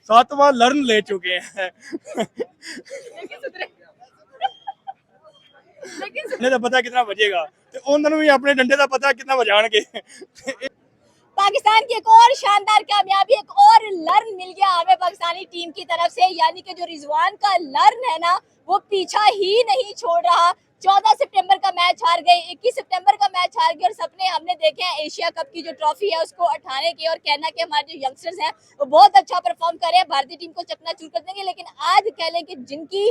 7वां learn ले चुके हैं। लेकिन तो पता कितना बजेगा ते उन्होंने भी अपने डंडे का पता कितना बजाणगे। पाकिस्तान की एक और शानदार कामयाबी, एक और लर्न मिल गया हमें पाकिस्तानी टीम की तरफ से, यानी कि जो रिजवान का लर्न है ना वो पीछा ही नहीं छोड़ रहा। 14 सितंबर का मैच हार गए, 21 सितंबर का मैच हार गए और सपने हमने देखे हैं एशिया कप की जो ट्रॉफी है उसको उठाने के, और कहना कि हमारे जो यंगस्टर्स हैं वो बहुत अच्छा परफॉर्म कर रहे हैं, भारतीय टीम को चकनाचूर कर देंगे। लेकिन आज कह लें कि जिनकी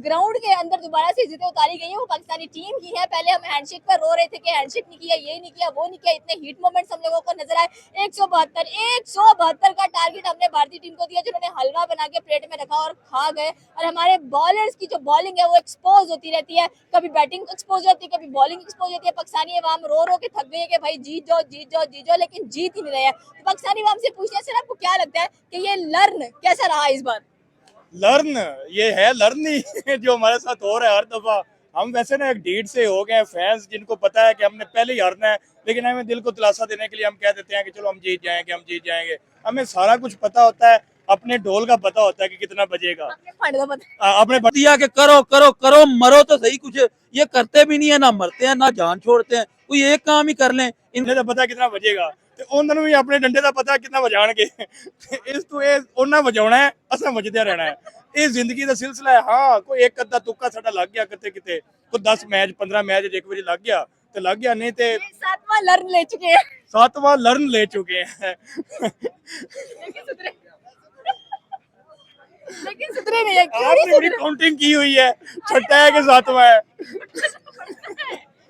ग्राउंड के अंदर दोबारा से जिद्दें उतारी गई है वो पाकिस्तानी टीम की है। पहले हम हैंडशेक पर रो रहे थे कि हैंडशेक नहीं किया, ये नहीं किया, वो नहीं किया, इतने हीट मोमेंट्स हम लोगों को नजर आए। 172 का टारगेट हमने भारतीय टीम को दिया, जिन्होंने हलवा बना के प्लेट में रखा और खा गए। और हमारे बॉलर्स की जो बॉलिंग है वो एक्सपोज होती रहती है, कभी बैटिंग एक्सपोज होती है, कभी बॉलिंग एक्सपोज होती है। पाकिस्तानी अवाम रो रो के थक गई है कि भाई जीत जाओ जीत जाओ जीत जाओ, लेकिन जीत ही नहीं रहे हैं। तो पाकिस्तानी अवाम से पूछते हैं सर आपको क्या लगता है कि ये लर्न कैसा रहा इस बार? लर्न ये है लर्न ही जो हमारे साथ हो रहा है हर दफा। हम वैसे ना एक डीड से हो गए फैंस, जिनको पता है कि हमने पहले ही हारना है, लेकिन हमें दिल को दिलासा देने के लिए हम कह देते हैं कि चलो हम जीत जाएंगे हम जीत जाएंगे। हमें सारा कुछ पता होता है, अपने ढोल का पता होता है कि कितना बजेगा। अपने दिया के करो करो करो मरो तो सही, कुछ ये करते भी नहीं है, ना मरते हैं ना जान छोड़ते हैं, कोई एक काम ही कर लें। इन्हें तो पता कितना बजेगा ਤੇ ਉਹਨਾਂ ਨੂੰ ਵੀ ਆਪਣੇ ਡੰਡੇ ਦਾ ਪਤਾ ਕਿੰਨਾ ਵਜਾਣਗੇ। ਇਸ ਤੋਂ ਇਹ ਉਹਨਾਂ ਵਜਾਉਣਾ ਹੈ, ਅਸਾਂ ਵਜਦੇ ਰਹਿਣਾ ਹੈ। ਇਹ ਜ਼ਿੰਦਗੀ ਦਾ ਸਿਲਸਿਲਾ ਹੈ। ਹਾਂ ਕੋਈ ਇੱਕ ਅੱਧਾ ਤੁੱਕਾ ਸਾਡਾ ਲੱਗ ਗਿਆ ਕਿਤੇ ਕਿਤੇ, ਕੋਈ 10 ਮੈਚ 15 ਮੈਚ ਇੱਕ ਵਾਰੀ ਲੱਗ ਗਿਆ ਤੇ ਲੱਗ ਗਿਆ, नहीं ਤੇ 7वां लर्न ले चुके हैं। 7वां लर्न ले चुके हैं। लेकिन सुधरे नहीं है। आपने बड़ी काउंटिंग की हुई है, छठा है कि 7वां है।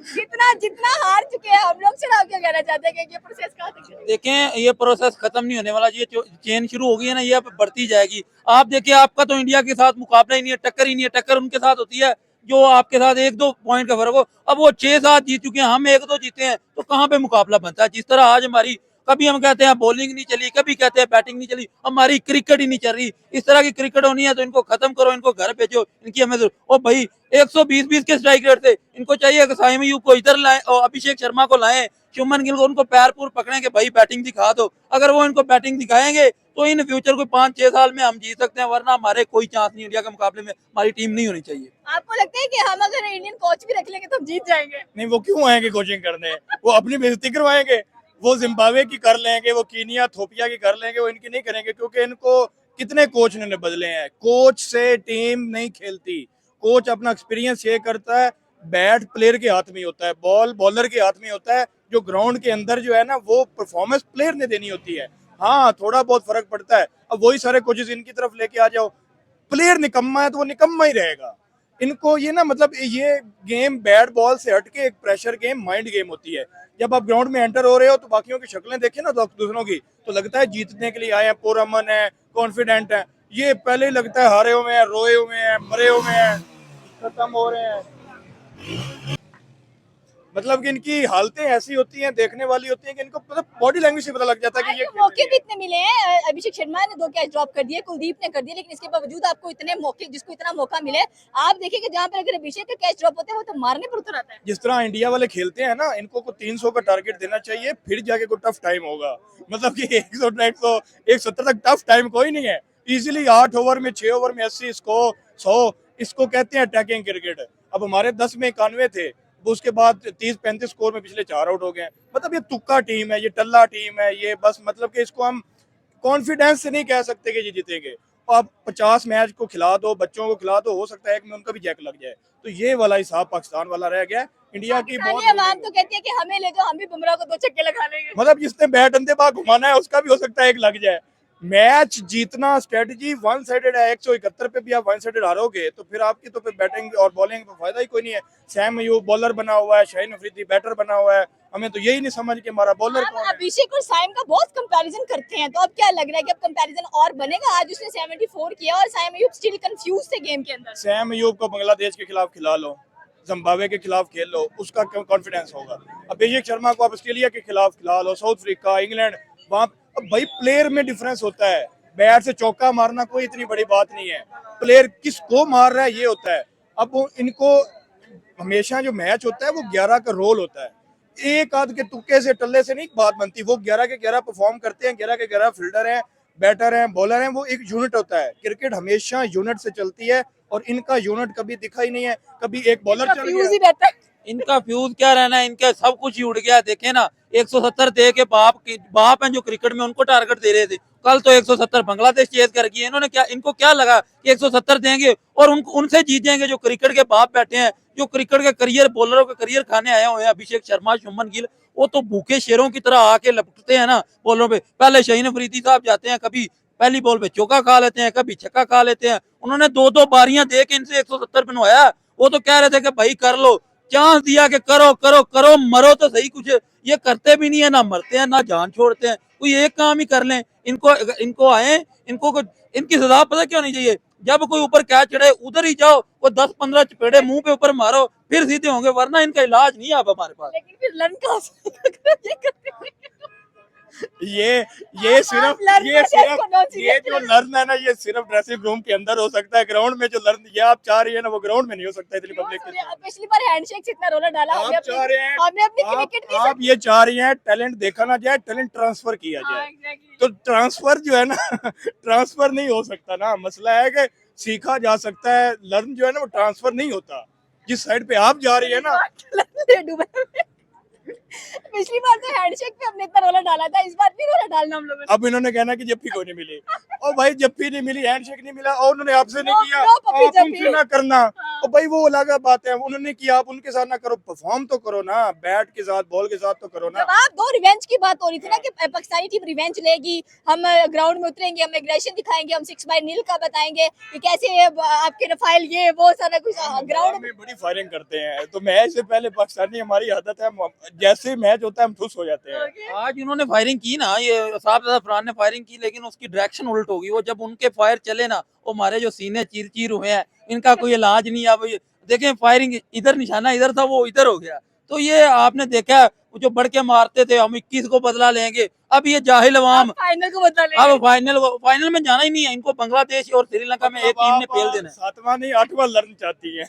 जितना जितना हार चुके हैं हम लोग, सर आप क्या कहना चाहते हैं कि ये प्रोसेस कहाँ तक है? देखें ये प्रोसेस खत्म नहीं होने वाला, ये चेन शुरू हो गई है ना, ये अब बढ़ती जाएगी। आप देखिए आपका तो इंडिया के साथ मुकाबला ही नहीं है, टक्कर ही नहीं है, टक्कर उनके साथ होती है जो आपके साथ 1-2 पॉइंट का फर्क हो। अब वो 6-7 जीत चुके हैं, हम 1-2 जीते हैं, तो कहाँ पे मुकाबला बनता है? जिस तरह आज हमारी, कभी हम कहते हैं बॉलिंग नहीं चली, कभी कहते हैं बैटिंग नहीं चली, हमारी क्रिकेट ही नहीं चल रही। इस तरह की क्रिकेट होनी है तो इनको खत्म करो, इनको घर भेजो, इनकी हमें ओ भाई 120 के स्ट्राइक रेट थे, इनको चाहिए कि साइम अयूब को इधर लाएं और अभिषेक शर्मा को लाएं, शुभमन गिल को, उनको पैर पूर पकड़े कि भाई बैटिंग दिखा दो। अगर वो इनको बैटिंग दिखाएंगे तो इन फ्यूचर को 5-6 साल में हम जीत सकते हैं, वरना हमारे कोई चांस नहीं, इंडिया के मुकाबले में हमारी टीम नहीं होनी चाहिए। आपको लगता है कि हम अगर इंडियन कोच भी रख लेंगे तो हम जीत जाएंगे? नहीं, वो क्यों आएंगे कोचिंग करने, वो अपनी बेइज्जती करवाएंगे। वो जिम्बाब्वे की कर लेंगे, वो कीनिया थोपिया की कर लेंगे, वो इनकी नहीं करेंगे, क्योंकि इनको कितने कोच ने बदले हैं। कोच से टीम नहीं खेलती, कोच अपना एक्सपीरियंस ये करता है, बैट प्लेयर के हाथ में होता है, बॉल बॉलर के हाथ में होता है, जो ग्राउंड के अंदर जो है ना वो परफॉर्मेंस प्लेयर ने देनी होती है। हाँ थोड़ा बहुत फर्क पड़ता है। अब वही सारे कोचेस इनकी तरफ लेके आ जाओ, प्लेयर निकम्मा है तो वो निकम्मा ही रहेगा। इनको ये ना मतलब ये गेम बैट बॉल से हट के एक प्रेशर गेम, माइंड गेम होती है। जब आप ग्राउंड में एंटर हो रहे हो तो बाकियों की शक्लें देखें ना, तो दूसरों की, तो लगता है जीतने के लिए आए हैं, पुरअमन है, कॉन्फिडेंट है। ये पहले ही लगता है हारे हुए हैं, रोए हुए हैं, मरे हुए हैं, खत्म हो रहे हैं। मतलब कि इनकी हालतें ऐसी होती हैं, देखने वाली होती हैं कि इनको मतलब बॉडी लैंग्वेज से पता लग जाता है कि ये मौके भी इतने मिले हैं। अभिषेक शर्मा ने 2 कैच ड्रॉप कर दिए, कुलदीप ने कर दिए, लेकिन इसके बावजूद आपको इतने मौके, जिसको इतना मौका मिले, आप देखिए कि जहाँ पर अगर अभिषेक का कैच ड्रॉप होता है वो तो मारने पर उतर आता है। जिस तरह इंडिया वाले खेलते हैं ना, इनको को 300 का टारगेट देना चाहिए, फिर जाके कोई टफ टाइम होगा। मतलब कि 100 170 तक टफ टाइम कोई नहीं है। इजीली 8 ओवर में 6 ओवर में 80 स्कोर 100, इसको कहते हैं अटैकिंग क्रिकेट। अब हमारे 10 में 91 थे, उसके बाद 30-35 स्कोर में पिछले 4 आउट हो गए। मतलब ये तुक्का टीम है, ये टल्ला टीम है, ये बस मतलब कि इसको हम कॉन्फिडेंस से नहीं कह सकते कि ये जीतेंगे। आप 50 मैच को खिला दो, बच्चों को खिला दो, हो सकता है कि उनका भी जैक लग जाए। तो ये वाला हिसाब पाकिस्तान वाला रह गया। इंडिया की बहुत आवाम तो कहती है कि हमें ले जाओ, हम भी बुमराह को 2 छक्के लगा लेंगे। मतलब जिसने बैट अंधे बाग घुमाना है उसका भी हो सकता है एक लग जाए। मैच जीतना स्ट्रेटजी वन साइडेड है। 171 पे भी आप वन साइडेड हारोगे तो फिर आपकी तो फिर बैटिंग और बॉलिंग का फायदा ही कोई नहीं है। सैम अयूब बॉलर बना हुआ है, शाहीन अफरीदी बैटर बना हुआ है, हमें तो यही नहीं समझ के हमारा बॉलर कौन है। अभिषेक और साइम का बहुत कंपैरिजन करते हैं, तो अब क्या लग रहा है कि अब कंपैरिजन और बनेगा? आज उसने 74 किया और सैम अयूब स्टिल कंफ्यूज थे गेम के अंदर। सैम अयूब को बांग्लादेश के खिलाफ खिला लो, जिम्बाब्वे के खिलाफ खेल लो, उसका कॉन्फिडेंस होगा। अभिषेक शर्मा को आप ऑस्ट्रेलिया के खिलाफ खिला लो, साउथ अफ्रीका, इंग्लैंड, वहां अब भाई प्लेयर में डिफरेंस होता है। बैट से चौका मारना कोई इतनी बड़ी बात नहीं है, प्लेयर किसको मार रहा है ये होता है। अब इनको हमेशा जो मैच होता है वो 11 का रोल होता है, एक आध के तुक्के से टल्ले से नहीं बात बनती। वो 11 के 11 परफॉर्म करते हैं, 11 के 11 फील्डर हैं, बैटर हैं, बॉलर हैं, वो एक यूनिट होता है। क्रिकेट हमेशा यूनिट से चलती है और इनका यूनिट कभी दिखा ही नहीं है। कभी एक बॉलर चल फ्यूज गया, ही रहता है। इनका फ्यूज क्या रहना है, इनका सब कुछ ही उड़ गया। देखे ना, 170 दे के बाप हैं जो क्रिकेट में, उनको टारगेट दे रहे थे। कल तो 170 बांग्लादेश चेज कर गई। इन्होंने क्या, इनको क्या लगा कि 170 देंगे और उनसे जीतेंगे? जो क्रिकेट के बाप बैठे हैं, जो क्रिकेट के करियर, बॉलरों के करियर खाने आए हुए हैं, अभिषेक शर्मा, शुभमन गिल, वो तो भूखे शेरों की तरह आके लपटते हैं ना बॉलरों पे। पहले शाहीन अफरीदी साहब जाते हैं, कभी पहली बॉल पे चौका खा लेते हैं, कभी छक्का खा लेते हैं। उन्होंने दो दो बारियां दे के इनसे 170 बनवाया। वो तो कह रहे थे कि भाई कर लो, चांस दिया कि करो करो करो, मरो तो सही। कुछ ये करते भी नहीं है, ना मरते हैं ना जान छोड़ते हैं। कोई एक काम ही कर लें। इनको इनको आए, इनकी सजा पता क्यों नहीं चाहिए? जब कोई ऊपर कैच चढ़े उधर ही जाओ, वो 10-15 चपेड़े मुंह पे ऊपर मारो, फिर सीधे होंगे, वरना इनका इलाज नहीं है अब हमारे पास। लेकिन फिर लर्न कहाँ से ये करते हैं? ये आप सिर्फ लर्न ये कैसे सिर्फ इसको नॉन ये सीरियस जो लर्न है ना, ये सिर्फ ड्रेसिंग रूम के अंदर हो सकता है। ग्राउंड में जो लर्न ये आप चाह रही है ना, वो ग्राउंड में नहीं हो सकता इतनी पब्लिक के साथ। पिछली बार हैंडशेक से इतना रोला डाला आप चाह रहे हैं, हमने अपनी क्रिकेट की आप ये चाह रही हैं टैलेंट देखा ना जाए, टैलेंट ट्रांसफर किया जाए। तो ट्रांसफर जो है ना ट्रांसफर नहीं हो सकता ना। मसला है कि सीखा जा सकता है, लर्न जो है ना वो ट्रांसफर नहीं होता। जिस साइड पे आप जा रही है ना, पिछली बार तो हैंडशेक पे हमने इतना रोला डाला था, इस बार नहीं रोला डालना हम लोगों ने। अब इन्होंने कहना कि जप्फी को नहीं मिली। और भाई जप्फी नहीं मिली, हैंडशेक नहीं मिला और उन्होंने आपसे नहीं किया, पप्पी आप जप्फी। उनसे ना करना। हाँ। और भाई वो अलग बात है, उन्होंने किया, आप उनके साथ ना करो। परफॉर्म तो करो ना, बैट के साथ, बॉल के साथ तो करो ना। जब आप दो रिवेंज की बात हो रही थी ना कि पाकिस्तानी टीम रिवेंज लेगी, हम ग्राउंड में उतरेंगे, हम एग्रेशन दिखाएंगे, हम 6x0 का बताएंगे कि कैसे आपके रफाइल ये वो सारा कुछ ग्राउंड में बड़ी फायरिंग करते हैं। तो मैच से पहले पाकिस्तानी, हमारी आदत है, जैसे ही मैच होता है हम खुश हो जाते हैं। आज इन्होंने फायरिंग की ना, ये साहब अफरान ने फायरिंग की, लेकिन उसकी डायरेक्शन उल्ट होगी। वो जब उनके फायर चले ना, वो हमारे जो सीने चीर चीर हुए हैं, इनका कोई इलाज नहीं है। अब देखें, फायरिंग इधर, निशाना इधर था, वो इधर हो गया। तो ये आपने देखा, वो जो बढ़ के मारते थे, हम 21 को बदला लेंगे, अब ये जाहिल अवाम फाइनल को बदला लेंगे। अब फाइनल में जाना ही नहीं है इनको। बांग्लादेश और श्रीलंका में एक टीम ने फेल देना है। 7वां नहीं 8वां लर्न चाहती है।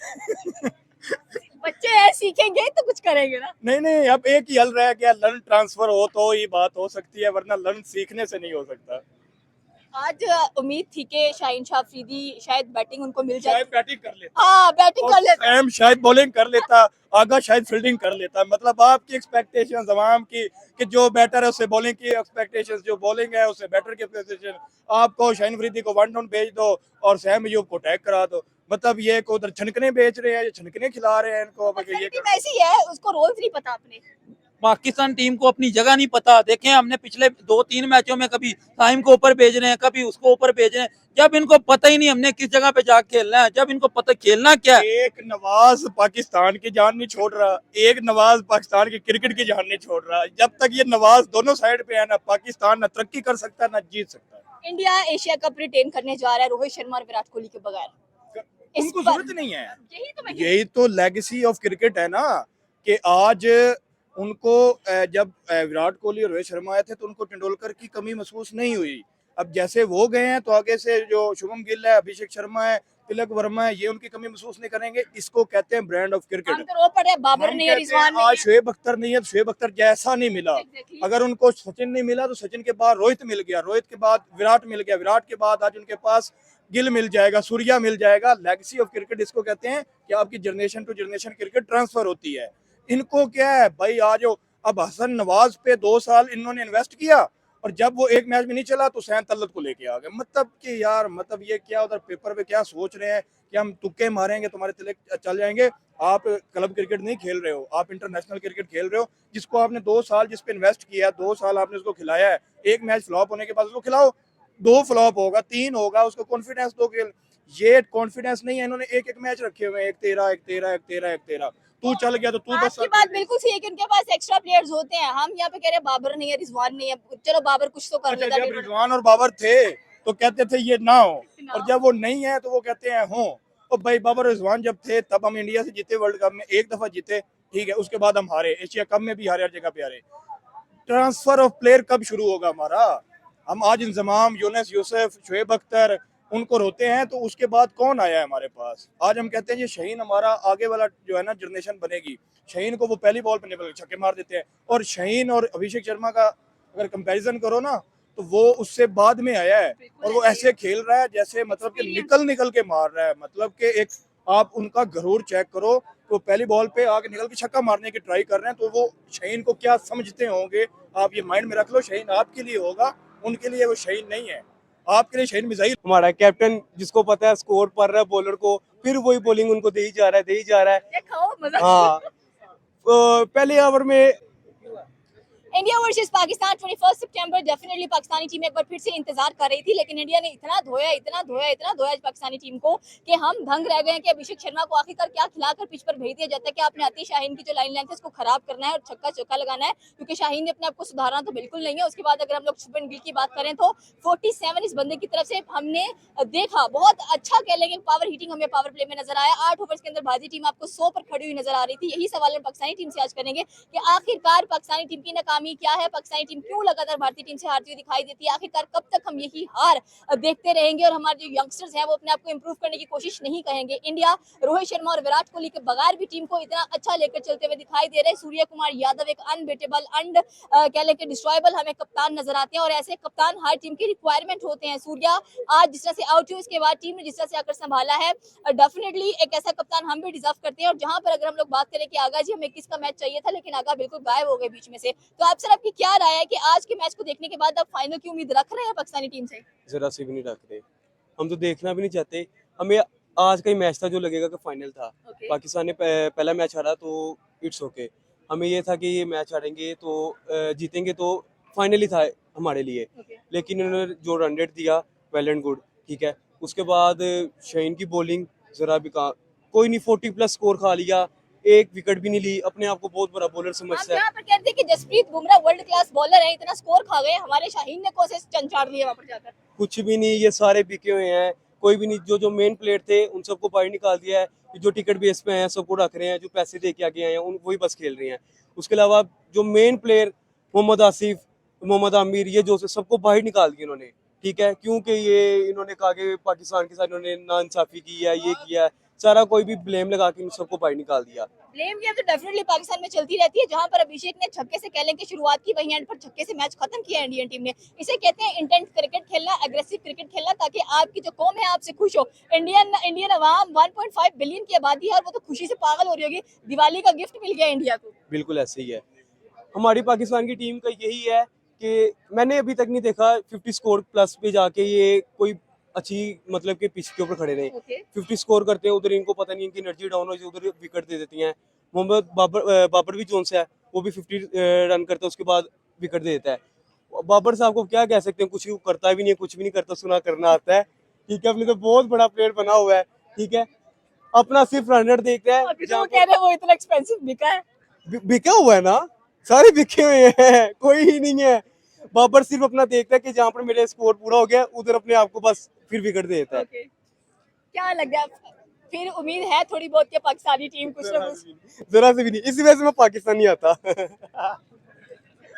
बच्चे हैं, सीखेंगे तो कुछ करेंगे ना। नहीं नहीं, अब एक ही हल रह गया, लर्न ट्रांसफर हो तो ही बात हो सकती है, वरना लर्न सीखने से नहीं हो सकता। आज उम्मीद थी कि शाहीन शाह अफरीदी शायद बैटिंग उनको मिल जाए। शायद बैटिंग कर लेता, हाँ बैटिंग कर लेते। सैम शायद बॉलिंग कर लेता, आगा शायद फील्डिंग कर लेता। मतलब आपकी एक्सपेक्टेशंस अवाम की कि जो बैटर है उससे बॉलिंग की एक्सपेक्टेशंस, जो बॉलिंग है उससे बैटर की एक्सपेक्टेशन। आपको शाहीन अफरीदी को 1 डाउन भेज दो और सैम अयूब को टैग करा दो। मतलब ये को उधर छनकने बेच रहे हैं, ये छनकने खिला रहे हैं इनको। ये टीम ऐसी है, उसको रोल्स नहीं पता अपने। पाकिस्तान टीम को अपनी जगह नहीं पता। देखें, हमने पिछले 2-3 मैचों में कभी साइम को ऊपर भेज रहे हैं, कभी उसको ऊपर भेज रहे हैं, जब इनको पता ही नहीं हमने किस जगह पे जाके खेलना है, जब इनको पता खेलना क्या है। एक नवाज पाकिस्तान की जान नहीं छोड़ रहा, एक नवाज पाकिस्तान की क्रिकेट की जान नहीं छोड़ रहा। जब तक ये नवाज दोनों साइड पे है ना, पाकिस्तान ना तरक्की कर सकता है ना जीत सकता है। इंडिया एशिया कप रिटेन करने जा रहा है रोहित शर्मा और विराट कोहली के बगैर। उनको जरूरत नहीं है। यही तो लेगेसी ऑफ क्रिकेट है ना कि आज उनको जब विराट कोहली और रोहित शर्मा आए थे तो उनको तेंदुलकर की कमी महसूस नहीं हुई। अब जैसे वो गए हैं तो आगे से जो शुभम गिल है, अभिषेक शर्मा है, तिलक वर्मा है, ये उनकी कमी महसूस नहीं करेंगे। इसको कहते हैं ब्रांड ऑफ क्रिकेट। हम तो रो पड़े, बाबर नहीं है, रिजवान नहीं है। आज शोएब अख्तर नहीं है तो शोएब अख्तर जैसा नहीं मिला। अगर उनको सचिन नहीं मिला तो सचिन के बाद रोहित मिल गया, रोहित के बाद विराट मिल गया, विराट के बाद आज उनके पास गिल मिल जाएगा, सूर्या मिल जाएगा। लेगेसी ऑफ क्रिकेट इसको कहते हैं कि आपकी generation to generation cricket transfer होती है। इनको क्या है भाई, आज अब हसन नवाज पे 2 साल इन्होंने इन्वेस्ट किया और जब वो एक मैच में नहीं चला तो सैन तल्लत को लेके आ गए। मतलब कि यार, मतलब ये क्या उधर पेपर पे क्या सोच रहे हैं कि हम तुक्के मारेंगे तुम्हारे तिलक चल जाएंगे। आप क्लब क्रिकेट नहीं खेल रहे हो, आप इंटरनेशनल क्रिकेट खेल रहे हो। जिसको आपने 2 साल जिस पे इन्वेस्ट किया, 2 साल आपने उसको खिलाया है, एक मैच फ्लॉप होने के बाद उसको खिलाओ। 2 फ्लॉप होगा, 3 होगा, उसको कॉन्फिडेंस दो। ये कॉन्फिडेंस नहीं है, इन्होंने एक एक मैच रखे हुए हैं, 1-13 तू चल गया तो तू बस। आपकी बात बिल्कुल सही है कि उनके पास एक्स्ट्रा प्लेयर्स होते हैं। हम यहाँ पे कह रहे हैं बाबर नहीं है, रिजवान नहीं है, चलो बाबर कुछ तो कर अच्छा, लेगा। जब रिजवान और बाबर थे तो कहते थे ये ना हो, और जब वो नहीं है तो वो कहते हैं हो। और भाई बाबर और रिजवान जब थे तब हम इंडिया से जीते, वर्ल्ड कप में 1 दफा जीते, ठीक है। उसके बाद हम हारे, एशिया कप में भी हारे, हर जगह पे हारे। ट्रांसफर ऑफ प्लेयर कब शुरू होगा हमारा? हम आज इंजमाम, यूनुस यूसुफ, शोएब अख्तर उनको रोते हैं तो उसके बाद कौन आया है हमारे पास? आज हम कहते हैं ये शाहीन हमारा आगे वाला जो है ना जनरेशन बनेगी। शाहीन को वो पहली बॉल पे निकल छक्के मार देते हैं। और शाहीन और अभिषेक शर्मा का अगर कंपैरिजन करो ना तो वो उससे बाद में आया है और वो ऐसे खेल रहा है जैसे मतलब कि निकल के मार रहा है। मतलब कि एक आप उनका गरूर चेक करो, तो पहली बॉल पे आके निकल के छक्का मारने की ट्राई कर रहे हैं, तो वो शाहीन को क्या समझते होंगे आप ये माइंड में रख लो। शाहीन आपके लिए होगा, उनके लिए वो शाहीन नहीं है। आपके लिए शाहीन मिसाइल। हमारा कैप्टन जिसको पता है स्कोर पढ़ रहा है बॉलर को, फिर वही बॉलिंग उनको दे ही जा रहा है। देखो मजा। हाँ, पहले ओवर में इंडिया वर्सेस पाकिस्तान 21 सितंबर डेफिनेटली पाकिस्तानी टीम एक बार फिर से इंतजार कर रही थी, लेकिन इंडिया ने इतना धोया पाकिस्तानी टीम को कि हम दंग रह गए हैं कि अभिषेक शर्मा को आखिरकार क्या खिलाकर पिच पर भेज दिया जाता है कि आपने आतिश शाहीन की जो लाइन लेंथ है उसको खराब करना है और छक्का चौका लगाना है, क्योंकि शाहीन ने अपने आप को सुधारना तो बिल्कुल नहीं है। उसके बाद अगर हम लोग शुभमन गिल की बात करें तो 47 इस बंदे की तरफ से हमने देखा, बहुत अच्छा कह लेंगे पावर हिटिंग हमें पावर प्ले में नजर आया। 8 ओवर्स के अंदर भारतीय टीम आपको 100 पर खड़ी हुई नजर आ रही थी। यही सवाल हम पाकिस्तानी टीम से आज करेंगे कि आखिरकार पाकिस्तानी टीम की नाकामी क्या है, पाकिस्तानी टीम क्यों लगातार भारतीय टीम से हारती हुई दिखाई देती है, आखिरकार कब तक हम यही हार देखते रहेंगे और हमारे जो यंगस्टर्स हैं वो अपने आप को इंप्रूव करने की कोशिश नहीं करेंगे। इंडिया रोहित शर्मा और विराट कोहली के बगैर भी टीम को इतना अच्छा लेकर चलते हुए दिखाई दे रहे हैं। सूर्य कुमार यादव एक अनबीटेबल कह लेके डिस्ट्रॉयबल हमें कप्तान नजर आते हैं और ऐसे कप्तान हर टीम की रिक्वायरमेंट होते हैं। सूर्या आज जिस तरह से आउट हुए उसके बाद टीम ने जिस तरह से आकर संभाला है, डेफिनेटली एक ऐसा कप्तान हम भी डिजर्व करते हैं। और जहां पर अगर हम लोग बात करें कि आगा जी हमें किसका मैच चाहिए था, लेकिन आगा बिल्कुल गायब हो गए बीच में से, तो आप सर आपकी क्या राय है कि आज के मैच को देखने के बाद आप फाइनल की उम्मीद रख रहे हैं पाकिस्तानी टीम से? जरा से भी नहीं रख रहे, हम तो देखना भी नहीं चाहते। हमें आज का ही मैच था जो लगेगा कि फाइनल था। पाकिस्तान ने पहला मैच हारा तो इट्स ओके, हमें ये था कि ये मैच हारेंगे तो जीतेंगे तो फाइनल ही था हमारे लिए। लेकिन उन्होंने जो रन रेट दिया वेल एंड गुड, ठीक है। उसके बाद शाहीन की बॉलिंग जरा भी कोई नहीं, 40+ स्कोर खा लिया, एक विकेट भी नहीं ली, अपने आप को बहुत बड़ा बॉलर समझता है। यहाँ पर कहते हैं कि Jasprit Bumrah world class bowler है, इतना स्कोर खा गए, हमारे शाहीन ने कौन से चंचाड़ लिए वहां पर जाकर? कुछ भी नहीं, ये सारे बिके हुए हैं, कोई भी नहीं। जो मेन प्लेयर थे उन सबको बाहर निकाल दिया है, जो टिकट बेस पे हैं सबको रख रहे हैं, जो पैसे दे के आगे आए हैं उन वही बस खेल रहे हैं। उसके अलावा जो मेन प्लेयर मोहम्मद आसिफ, मोहम्मद आमिर, ये जो सबको बाहर निकाल दिया इन्होंने, ठीक है। क्योंकि ये इन्होंने कहा कि पाकिस्तान के साथ इन्होंने नाइंसाफी की है, ये किया, सारा कोई भी ब्लेम लगा के इन सबको बाहर निकाल दिया। ब्लेम गेम तो डेफिनेटली पाकिस्तान में चलती रहती है। जहां पर अभिषेक ने छक्के से कह लें कि शुरुआत की, वहीं एंड पर छक्के से मैच खत्म किया इंडियन टीम ने। इसे कहते हैं इंटेंट क्रिकेट खेलना, एग्रेसिव क्रिकेट खेलना, ताकि आपकी जो कौम है आपसे खुश हो। इंडियन अवाम 1.5 बिलियन की आबादी है और वो तो खुशी से पागल हो रही होगी, दिवाली का गिफ्ट मिल गया इंडिया को। बिल्कुल ऐसे ही है, हमारी पाकिस्तान की टीम का यही है कि मैंने अभी तक नहीं देखा 50 स्कोर प्लस पे जाके ये कोई अच्छी मतलब कि पिच के ऊपर खड़े रहे। 50 स्कोर करते हैं, उधर इनको पता नहीं, इनकी एनर्जी डाउन हो जाए, उधर विकेट दे देती हैं। मोहम्मद बाबर भी जोन से है, वो भी 50 रन करता है, उसके बाद विकेट दे देता है। बाबर साहब को क्या कह सकते हैं, कुछ करता भी नहीं है, कुछ भी नहीं करता, सुना करना आता है, ठीक है। अपने तो बहुत बड़ा प्लेयर बना हुआ है, ठीक है, अपना सिर्फ रनर देखता है। तो कह रहे हैं वो इतना एक्सपेंसिव बिका है, बिका हुआ है ना, सारे बिके हुए हैं, कोई ही नहीं है। बाबर सिर्फ अपना देखता है कि जहाँ पर मेरे स्कोर पूरा हो गया उधर अपने आप को बस फिर विकेट दे देता है। क्या लग रहा है फिर उम्मीद है थोड़ी बहुत कि पाकिस्तानी टीम कुछ ना कुछ? जरा से भी नहीं, इसी वजह से मैं पाकिस्तान नहीं आता।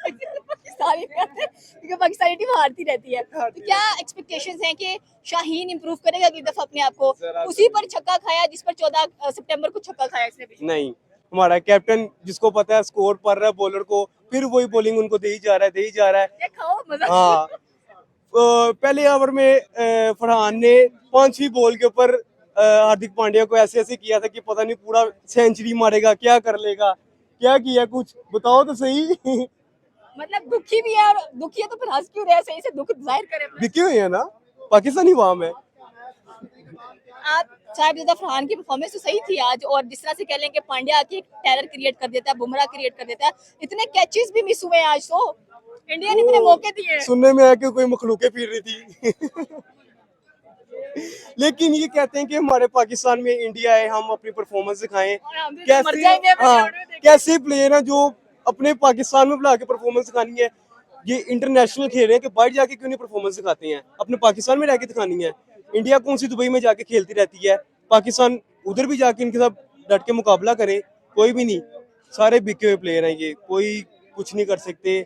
पाकिस्तानी क्योंकि पाकिस्तानी टीम हारती रहती है, तो क्या एक्सपेक्टेशंस हैं कि शाहीन इंप्रूव करेगा अगली दफा अपने आप को? उसी पर छक्का खाया जिस पर 14 सितंबर को छक्का खाया इसने भी। नहीं, हमारा कैप्टन जिसको पता है स्कोर पढ़ रहा है बॉलर को, फिर वही बॉलिंग उनको दे ही जा रहा है। देखो मजा। हाँ, पहले ओवर में फरहान ने 5वीं बॉल के ऊपर हार्दिक पांड्या को ऐसे किया था कि पता नहीं पूरा सेंचुरी मारेगा, क्या कर लेगा, क्या किया, कुछ बताओ तो सही। मतलब दुखी भी है, और दुखी है तो फिर हंस क्यों रहे हैं? सही से दुख जाहिर करें अपना। दिखे हुए हैं ना, पाकिस्तानी वाम है। आप साहिबजादा फरहान की परफॉर्मेंस तो सही थी आज, और जिस तरह से कह लें कि पांड्या आके टेरर क्रिएट कर देता है, बुमराह क्रिएट कर देता है, इतने कैचेस भी मिस हुए आज, तो इंडिया ने इतने मौके दिए। सुनने में आया कि कोई मखलूकें फिर रही थी। लेकिन ये कहते हैं कि हमारे पाकिस्तान में इंडिया है, हम अपनी परफॉर्मेंस दिखाएं। कैसे प्लेयर हैं जो अपने पाकिस्तान में बुला के परफॉर्मेंस दिखानी है? ये इंटरनेशनल खेल रहे हैं कि बाहर जाके क्यों नहीं परफॉर्मेंस दिखाते हैं, अपने पाकिस्तान में रह के दिखानी है। इंडिया कौन सी दुबई में जाके खेलती रहती है, पाकिस्तान उधर भी जाके इनके साथ डट के मुकाबला करे। कोई भी नहीं, सारे बिके हुए प्लेयर हैं, ये कोई कुछ नहीं कर सकते,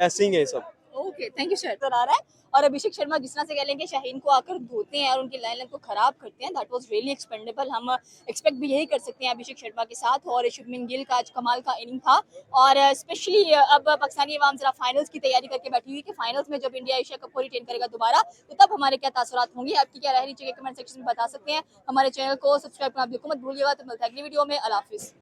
ऐसे ही है सब। Okay thank you sir. नजर आ रहा है और अभिषेक शर्मा जिस तरह से कह लेंगे शाहीन को आकर धोते हैं और उनकी लाइन को खराब करते हैं, दैट वाज रियली एक्सपेंडेबल। हम एक्सपेक्ट भी यही कर सकते हैं अभिषेक शर्मा के साथ। और शुभमन गिल का आज कमाल का इनिंग था और स्पेशली अब पाकिस्तानी अवाम जरा फाइनल्स की तैयारी करके बैठी हुई कि फाइनल्स में जब इंडिया एशिया कप को रिटेन करेगा दोबारा तो तब हमारे क्या तासुरात होंगे। आपकी क्या राय नीचे के कमेंट सेक्शन में बता सकते हैं। हमारे चैनल को सब्सक्राइब करना बिल्कुल मत भूलिएगा। तो मिलता है अगली वीडियो में। अल्लाह हाफिज़।